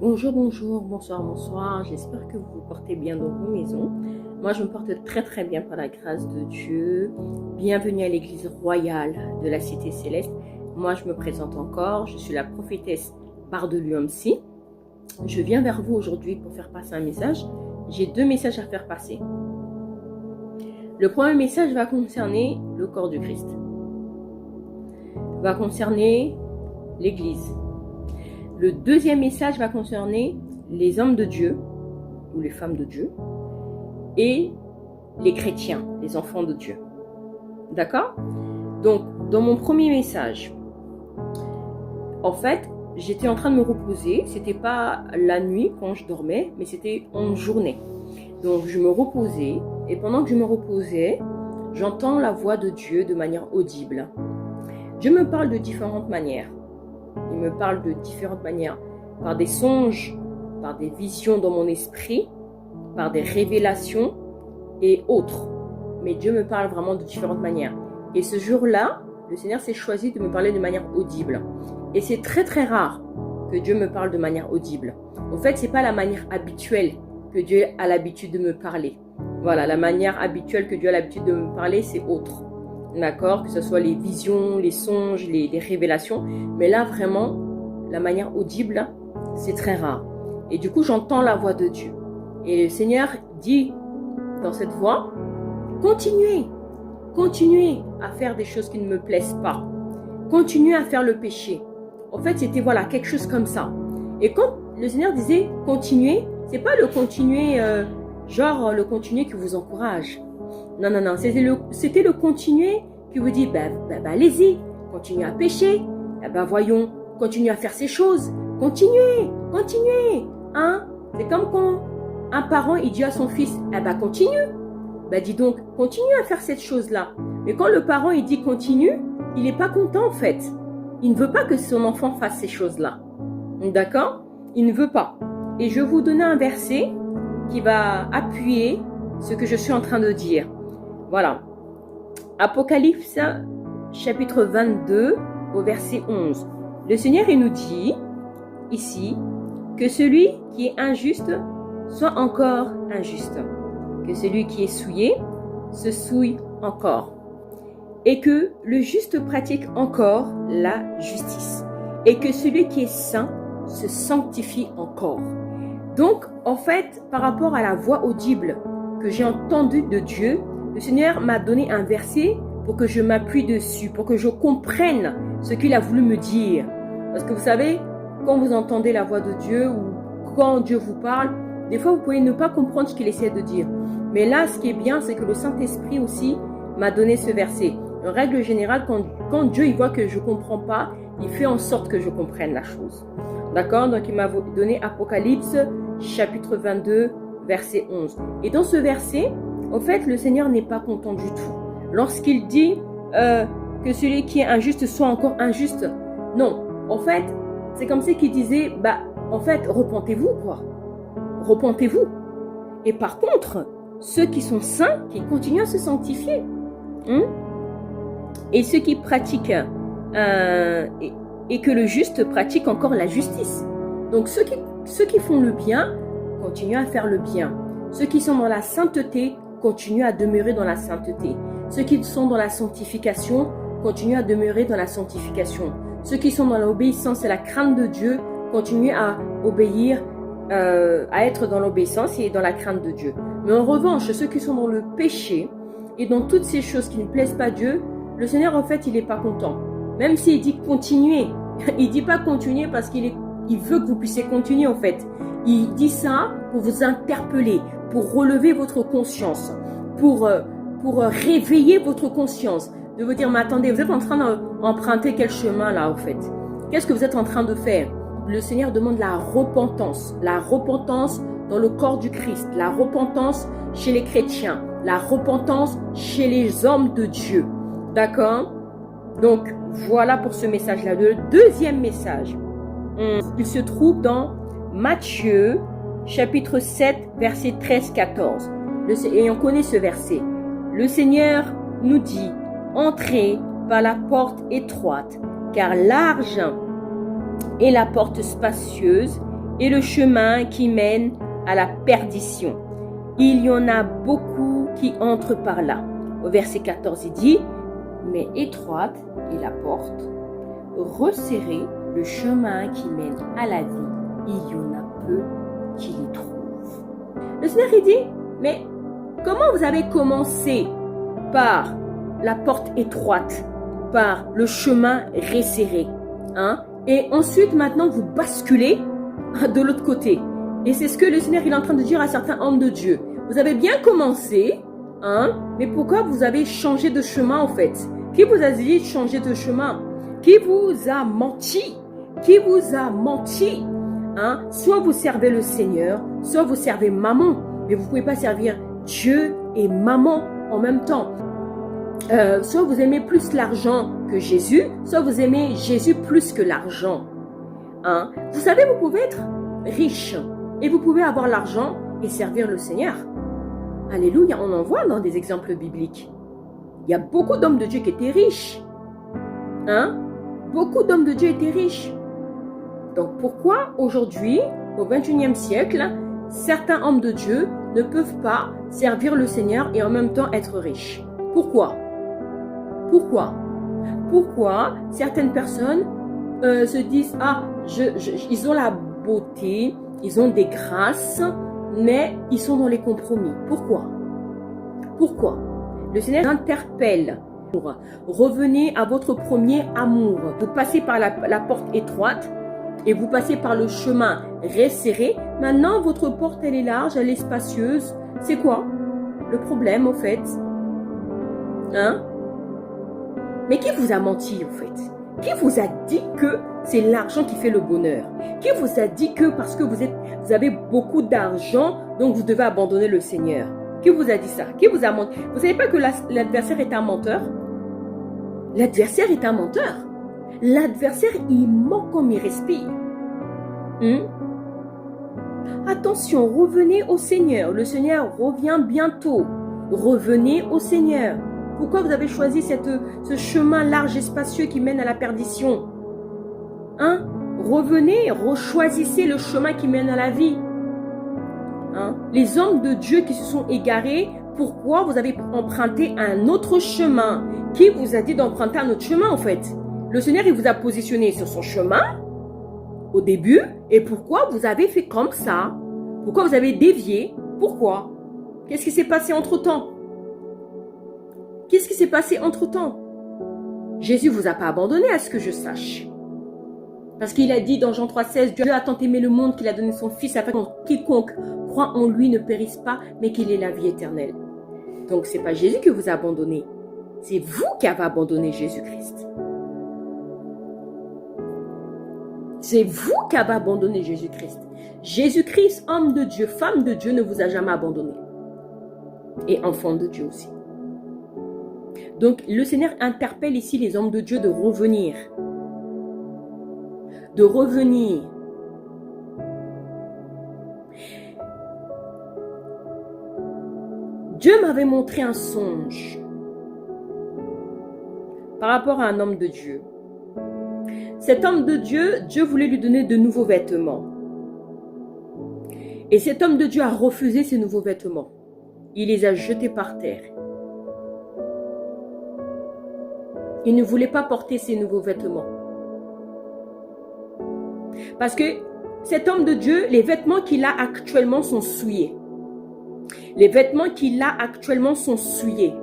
Bonjour, bonjour, bonsoir, bonsoir. J'espère que vous vous portez bien dans vos maisons. Moi, je me porte très, très bien par la grâce de Dieu. Bienvenue à l'église royale de la Cité Céleste. Moi, je me présente encore. Je suis la prophétesse Bardelium-Si. Je viens vers vous aujourd'hui pour faire passer un message. J'ai deux messages à faire passer. Le premier message va concerner le corps du Christ. Va concerner l'église. Le deuxième message va concerner les hommes de Dieu ou les femmes de Dieu et les chrétiens, les enfants de Dieu. D'accord? Donc, dans mon premier message, en fait, j'étais en train de me reposer. C'était pas la nuit quand je dormais, mais c'était en journée. Donc, je me reposais et pendant que je me reposais, j'entends la voix de Dieu de manière audible. Dieu me parle de différentes manières. Il me parle de différentes manières, par des songes, par des visions dans mon esprit, par des révélations et autres. Mais Dieu me parle vraiment de différentes manières. Et ce jour-là, le Seigneur s'est choisi de me parler de manière audible. Et c'est très très rare que Dieu me parle de manière audible. En fait, c'est pas la manière habituelle que Dieu a l'habitude de me parler. Voilà, la manière habituelle que Dieu a l'habitude de me parler, c'est autre. D'accord, que ce soit les visions, les songes, les révélations. Mais là, vraiment, la manière audible, c'est très rare. Et du coup, j'entends la voix de Dieu. Et le Seigneur dit dans cette voix, continuez à faire des choses qui ne me plaisent pas. Continuez à faire le péché. En fait, c'était voilà, quelque chose comme ça. Et quand le Seigneur disait continuez, c'est pas le continuer, genre le continuer qui vous encourage. Non, c'était le continuer qui vous dit, allez-y, continuez à pécher, voyons, continuez à faire ces choses, continuez, hein. C'est comme quand un parent, il dit à son fils, continue, dis donc, continue à faire cette chose-là. Mais quand le parent, il dit continue, il n'est pas content en fait. Il ne veut pas que son enfant fasse ces choses-là. D'accord? Il ne veut pas. Et je vais vous donner un verset qui va appuyer ce que je suis en train de dire. Voilà. Apocalypse chapitre 22 au verset 11. Le Seigneur il nous dit ici que celui qui est injuste soit encore injuste. Que celui qui est souillé se souille encore. Et que le juste pratique encore la justice. Et que celui qui est saint se sanctifie encore. Donc, en fait, par rapport à la voix audible que j'ai entendue de Dieu, le Seigneur m'a donné un verset pour que je m'appuie dessus, pour que je comprenne ce qu'il a voulu me dire. Parce que vous savez, quand vous entendez la voix de Dieu ou quand Dieu vous parle, des fois vous pouvez ne pas comprendre ce qu'il essaie de dire. Mais là, ce qui est bien, c'est que le Saint-Esprit aussi m'a donné ce verset. En règle générale, quand Dieu il voit que je ne comprends pas, il fait en sorte que je comprenne la chose. D'accord? Donc il m'a donné Apocalypse chapitre 22, verset 11. Et dans ce verset, en fait, le Seigneur n'est pas content du tout. Lorsqu'il dit que celui qui est injuste soit encore injuste, non. En fait, c'est comme si qu'il disait, en fait, repentez-vous, quoi. Repentez-vous. Et par contre, ceux qui sont saints, qui continuent à se sanctifier. Et ceux qui pratiquent, et que le juste pratique encore la justice. Donc, ceux qui font le bien, continuent à faire le bien. Ceux qui sont dans la sainteté, continuent à demeurer dans la sainteté. Ceux qui sont dans la sanctification, continuent à demeurer dans la sanctification. Ceux qui sont dans l'obéissance et la crainte de Dieu, continuent à obéir, à être dans l'obéissance et dans la crainte de Dieu. Mais en revanche, ceux qui sont dans le péché et dans toutes ces choses qui ne plaisent pas à Dieu, le Seigneur, en fait, il n'est pas content. Même s'il dit continuer, il ne dit pas continuer parce qu'il veut que vous puissiez continuer, en fait. Il dit ça pour vous interpeller, pour relever votre conscience, pour réveiller votre conscience, de vous dire, mais attendez, vous êtes en train d'emprunter quel chemin là, en fait? Qu'est-ce que vous êtes en train de faire? Le Seigneur demande la repentance dans le corps du Christ, la repentance chez les chrétiens, la repentance chez les hommes de Dieu. D'accord? Donc, voilà pour ce message-là. Le deuxième message, il se trouve dans Matthieu, chapitre 7, verset 13-14. Et on connaît ce verset. Le Seigneur nous dit, entrez par la porte étroite, car large est la porte spacieuse et le chemin qui mène à la perdition. Il y en a beaucoup qui entrent par là. Au verset 14, il dit, mais étroite est la porte, resserré le chemin qui mène à la vie, il y en a peu qui les trouvent. Le Seigneur, il dit, mais comment vous avez commencé par la porte étroite, par le chemin resserré, hein? Et ensuite, maintenant, vous basculez de l'autre côté. Et c'est ce que le Seigneur il est en train de dire à certains hommes de Dieu. Vous avez bien commencé, hein? Mais pourquoi vous avez changé de chemin en fait? Qui vous a dit de changer de chemin? Qui vous a menti? Qui vous a menti? Hein? Soit vous servez le Seigneur, soit vous servez maman. Mais vous ne pouvez pas servir Dieu et maman en même temps. Soit vous aimez plus l'argent que Jésus, soit vous aimez Jésus plus que l'argent. Hein? Vous savez, vous pouvez être riche et vous pouvez avoir l'argent et servir le Seigneur. Alléluia, on en voit dans des exemples bibliques. Il y a beaucoup d'hommes de Dieu qui étaient riches. Hein? Beaucoup d'hommes de Dieu étaient riches. Donc pourquoi aujourd'hui, au XXIe siècle, certains hommes de Dieu ne peuvent pas servir le Seigneur et en même temps être riches? Pourquoi? Pourquoi certaines personnes se disent, ah, ils ont la beauté, ils ont des grâces, mais ils sont dans les compromis. Pourquoi? Le Seigneur interpelle. Revenez à votre premier amour. Vous passez par la porte étroite et vous passez par le chemin resserré. Maintenant, votre porte, elle est large, elle est spacieuse. C'est quoi le problème, au fait? Hein? Mais qui vous a menti, en fait? Qui vous a dit que c'est l'argent qui fait le bonheur? Qui vous a dit que parce que vous avez beaucoup d'argent, donc vous devez abandonner le Seigneur? Qui vous a dit ça? Qui vous a menti? Vous ne savez pas que l'adversaire est un menteur? L'adversaire est un menteur. L'adversaire, il ment comme il respire. Attention, revenez au Seigneur. Le Seigneur revient bientôt. Revenez au Seigneur. Pourquoi vous avez choisi ce chemin large et spacieux qui mène à la perdition? Hein? Revenez, rechoisissez le chemin qui mène à la vie. Hein? Les hommes de Dieu qui se sont égarés, pourquoi vous avez emprunté un autre chemin? Qui vous a dit d'emprunter un autre chemin en fait? Le Seigneur, il vous a positionné sur son chemin au début. Et pourquoi vous avez fait comme ça? Pourquoi vous avez dévié? Pourquoi? Qu'est-ce qui s'est passé entre-temps? Qu'est-ce qui s'est passé entre-temps? Jésus ne vous a pas abandonné à ce que je sache. Parce qu'il a dit dans Jean 3,16, Dieu a tant aimé le monde qu'il a donné son Fils afin que quiconque croit en lui ne périsse pas, mais qu'il ait la vie éternelle. Donc ce n'est pas Jésus qui vous a abandonné. C'est vous qui avez abandonné Jésus-Christ. C'est vous qui avez abandonné Jésus-Christ. Jésus-Christ, homme de Dieu, femme de Dieu, ne vous a jamais abandonné. Et enfant de Dieu aussi. Donc, le Seigneur interpelle ici les hommes de Dieu de revenir. De revenir. Dieu m'avait montré un songe par rapport à un homme de Dieu. Cet homme de Dieu, Dieu voulait lui donner de nouveaux vêtements. Et cet homme de Dieu a refusé ces nouveaux vêtements. Il les a jetés par terre. Il ne voulait pas porter ces nouveaux vêtements. Parce que cet homme de Dieu, les vêtements qu'il a actuellement sont souillés. Les vêtements qu'il a actuellement sont souillés.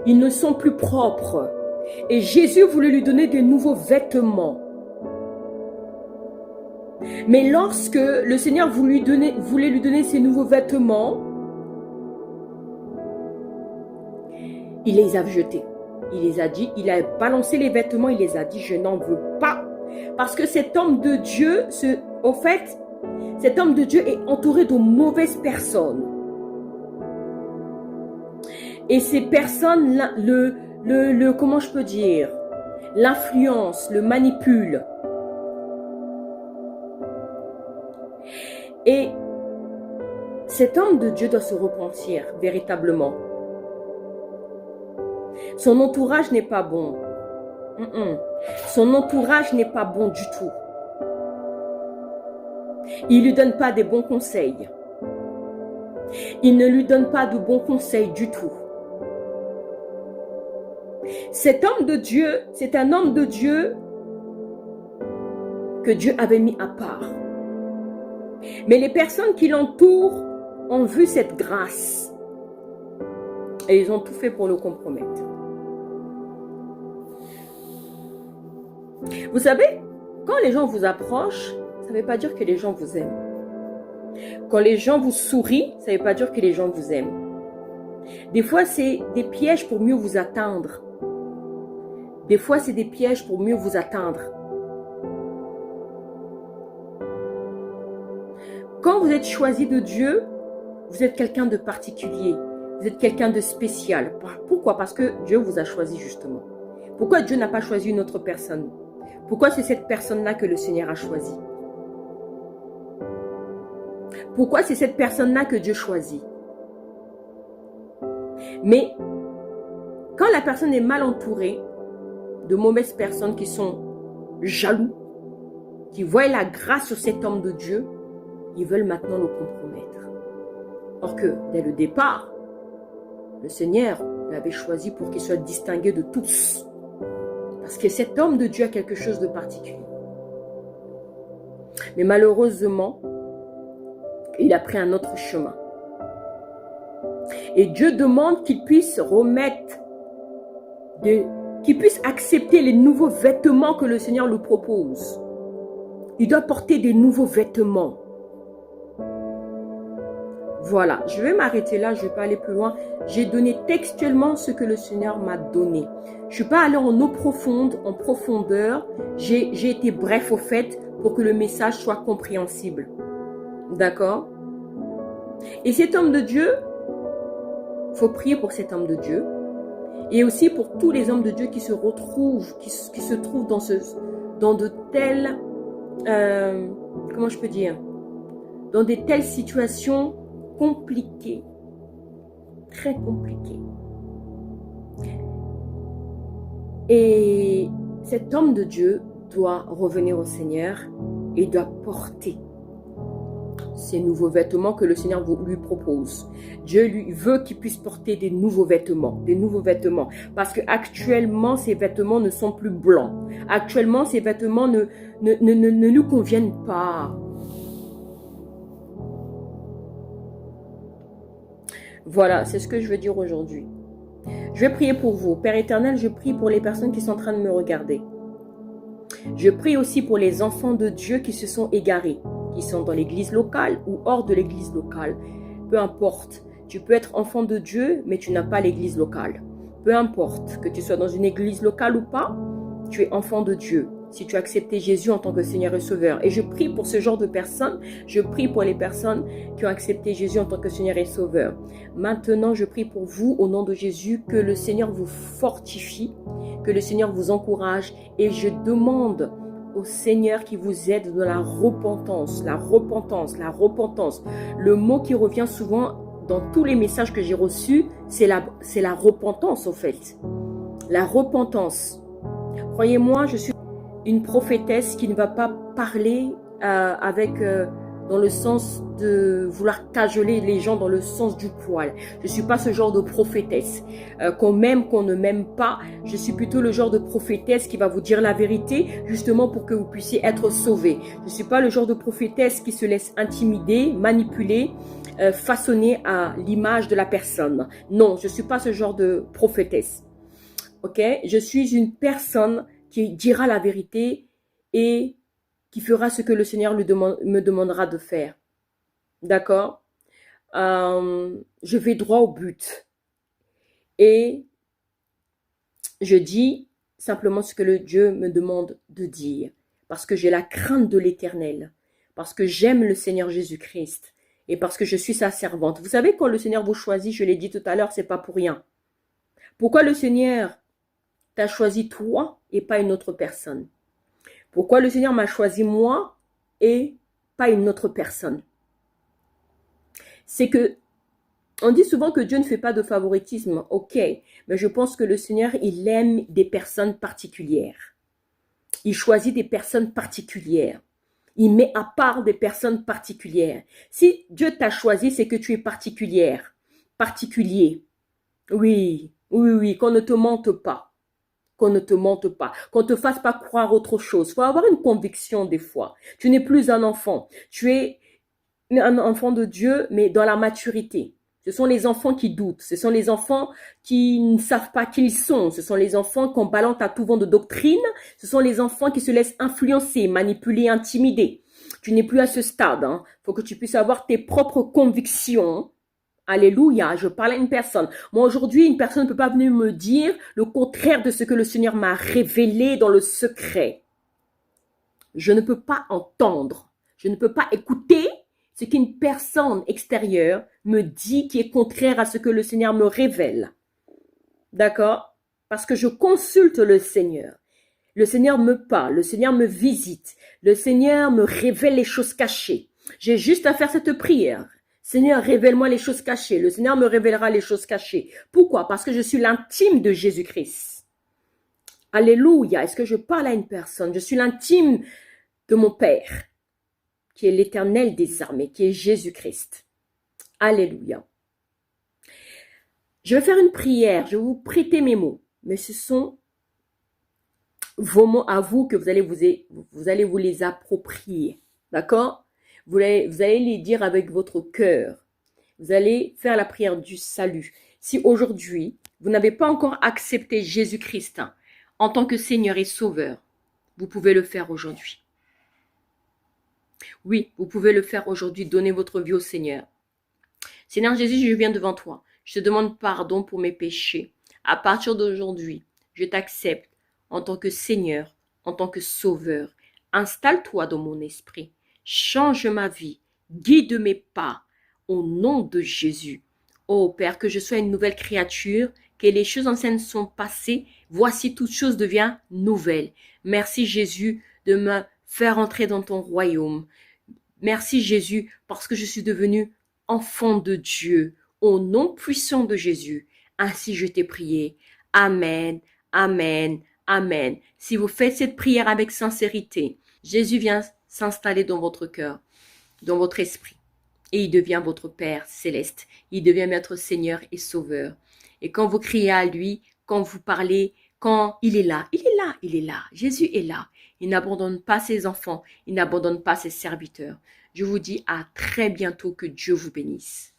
Ils ne sont plus propres. Et Jésus voulait lui donner de nouveaux vêtements. Mais lorsque le Seigneur voulait lui donner ces nouveaux vêtements, il les a jetés. Il les a dit, il a balancé les vêtements, il les a dit, je n'en veux pas. Parce que cet homme de Dieu, au fait, cet homme de Dieu est entouré de mauvaises personnes. Et ces personnes, comment je peux dire, l'influence, le manipule. Et cet homme de Dieu doit se repentir véritablement. Son entourage n'est pas bon. Son entourage n'est pas bon du tout. Il ne lui donne pas des bons conseils. Il ne lui donne pas de bons conseils du tout. Cet homme de Dieu, c'est un homme de Dieu que Dieu avait mis à part. Mais les personnes qui l'entourent ont vu cette grâce et ils ont tout fait pour le compromettre. Vous savez, quand les gens vous approchent, ça ne veut pas dire que les gens vous aiment. Quand les gens vous sourient, ça ne veut pas dire que les gens vous aiment. Des fois, c'est des pièges pour mieux vous atteindre. Des fois, c'est des pièges pour mieux vous atteindre. Quand vous êtes choisi de Dieu, vous êtes quelqu'un de particulier. Vous êtes quelqu'un de spécial. Pourquoi? Parce que Dieu vous a choisi justement. Pourquoi Dieu n'a pas choisi une autre personne? Pourquoi c'est cette personne-là que le Seigneur a choisi? Pourquoi c'est cette personne-là que Dieu choisit? Mais quand la personne est mal entourée de mauvaises personnes qui sont jaloux, qui voient la grâce sur cet homme de Dieu, ils veulent maintenant le compromettre. Or que, dès le départ, le Seigneur l'avait choisi pour qu'il soit distingué de tous. Parce que cet homme de Dieu a quelque chose de particulier. Mais malheureusement, il a pris un autre chemin. Et Dieu demande qu'il puisse qu'il puisse accepter les nouveaux vêtements que le Seigneur lui propose. Il doit porter des nouveaux vêtements. Voilà, je vais m'arrêter là, je ne vais pas aller plus loin. J'ai donné textuellement ce que le Seigneur m'a donné. Je ne suis pas allée en eau profonde, en profondeur. J'ai été bref au fait pour que le message soit compréhensible. D'accord? Et cet homme de Dieu, il faut prier pour cet homme de Dieu. Et aussi pour tous les hommes de Dieu qui se retrouvent, qui se trouvent dans de telles, comment je peux dire, dans de telles situations compliquées, très compliquées. Et cet homme de Dieu doit revenir au Seigneur et doit porter ces nouveaux vêtements que le Seigneur lui propose. Dieu lui veut qu'il puisse porter des nouveaux vêtements, parce que actuellement ces vêtements ne sont plus blancs. Actuellement ces vêtements ne nous conviennent pas. Voilà, c'est ce que je veux dire aujourd'hui. Je vais prier pour vous. Père éternel, je prie pour les personnes qui sont en train de me regarder. Je prie aussi pour les enfants de Dieu qui se sont égarés, qui sont dans l'église locale ou hors de l'église locale. Peu importe, tu peux être enfant de Dieu, mais tu n'as pas l'église locale. Peu importe, que tu sois dans une église locale ou pas, tu es enfant de Dieu. Si tu as accepté Jésus en tant que Seigneur et Sauveur. Et je prie pour ce genre de personnes. Je prie pour les personnes qui ont accepté Jésus en tant que Seigneur et Sauveur. Maintenant, je prie pour vous au nom de Jésus que le Seigneur vous fortifie, que le Seigneur vous encourage. Et je demande au Seigneur qui vous aide dans la repentance, la repentance, la repentance. Le mot qui revient souvent dans tous les messages que j'ai reçus, c'est la repentance au fait. La repentance. Croyez-moi, je suis une prophétesse qui ne va pas parler dans le sens de vouloir cajoler les gens dans le sens du poil. Je ne suis pas ce genre de prophétesse. Qu'on m'aime, qu'on ne m'aime pas, je suis plutôt le genre de prophétesse qui va vous dire la vérité justement pour que vous puissiez être sauvés. Je ne suis pas le genre de prophétesse qui se laisse intimider, manipuler, façonner à l'image de la personne. Non, je ne suis pas ce genre de prophétesse. Ok? Je suis une personne qui dira la vérité et qui fera ce que le Seigneur me demandera de faire. D'accord? Je vais droit au but. Et je dis simplement ce que le Dieu me demande de dire. Parce que j'ai la crainte de l'Éternel. Parce que j'aime le Seigneur Jésus-Christ. Et parce que je suis sa servante. Vous savez, quand le Seigneur vous choisit, je l'ai dit tout à l'heure, c'est pas pour rien. Pourquoi le Seigneur t'a choisi toi et pas une autre personne? Pourquoi le Seigneur m'a choisi moi et pas une autre personne? C'est que, on dit souvent que Dieu ne fait pas de favoritisme, ok, mais je pense que le Seigneur, il aime des personnes particulières. Il choisit des personnes particulières. Il met à part des personnes particulières. Si Dieu t'a choisi, c'est que tu es particulière, particulier. Oui, oui, oui, qu'on ne te mente pas. Qu'on ne te mente pas, qu'on ne te fasse pas croire autre chose. Il faut avoir une conviction des fois. Tu n'es plus un enfant. Tu es un enfant de Dieu, mais dans la maturité. Ce sont les enfants qui doutent. Ce sont les enfants qui ne savent pas qui ils sont. Ce sont les enfants qu'on balance à tout vent de doctrine. Ce sont les enfants qui se laissent influencer, manipuler, intimider. Tu n'es plus à ce stade. Il faut que tu puisses avoir tes propres convictions. Alléluia, je parle à une personne. Moi, aujourd'hui, une personne ne peut pas venir me dire le contraire de ce que le Seigneur m'a révélé dans le secret. Je ne peux pas entendre. Je ne peux pas écouter ce qu'une personne extérieure me dit qui est contraire à ce que le Seigneur me révèle. D'accord? Parce que je consulte le Seigneur. Le Seigneur me parle, le Seigneur me visite, le Seigneur me révèle les choses cachées. J'ai juste à faire cette prière. Seigneur, révèle-moi les choses cachées. Le Seigneur me révélera les choses cachées. Pourquoi? Parce que je suis l'intime de Jésus-Christ. Alléluia. Est-ce que je parle à une personne? Je suis l'intime de mon Père, qui est l'Éternel des armées, qui est Jésus-Christ. Alléluia. Je vais faire une prière. Je vais vous prêter mes mots. Mais ce sont vos mots à vous que vous allez vous les approprier. D'accord? Vous allez les dire avec votre cœur. Vous allez faire la prière du salut. Si aujourd'hui, vous n'avez pas encore accepté Jésus-Christ en tant que Seigneur et Sauveur, vous pouvez le faire aujourd'hui. Oui, vous pouvez le faire aujourd'hui. Donnez votre vie au Seigneur. Seigneur Jésus, je viens devant toi. Je te demande pardon pour mes péchés. À partir d'aujourd'hui, je t'accepte en tant que Seigneur, en tant que Sauveur. Installe-toi dans mon esprit. Change ma vie. Guide mes pas. Au nom de Jésus. Oh Père, que je sois une nouvelle créature, que les choses anciennes sont passées. Voici toute chose devient nouvelle. Merci Jésus de me faire entrer dans ton royaume. Merci Jésus parce que je suis devenu enfant de Dieu. Au nom puissant de Jésus. Ainsi je t'ai prié. Amen, amen, amen. Si vous faites cette prière avec sincérité, Jésus vient s'installer dans votre cœur, dans votre esprit. Et il devient votre Père céleste. Il devient notre Seigneur et Sauveur. Et quand vous criez à lui, quand vous parlez, quand il est là, il est là, il est là. Jésus est là. Il n'abandonne pas ses enfants. Il n'abandonne pas ses serviteurs. Je vous dis à très bientôt. Que Dieu vous bénisse.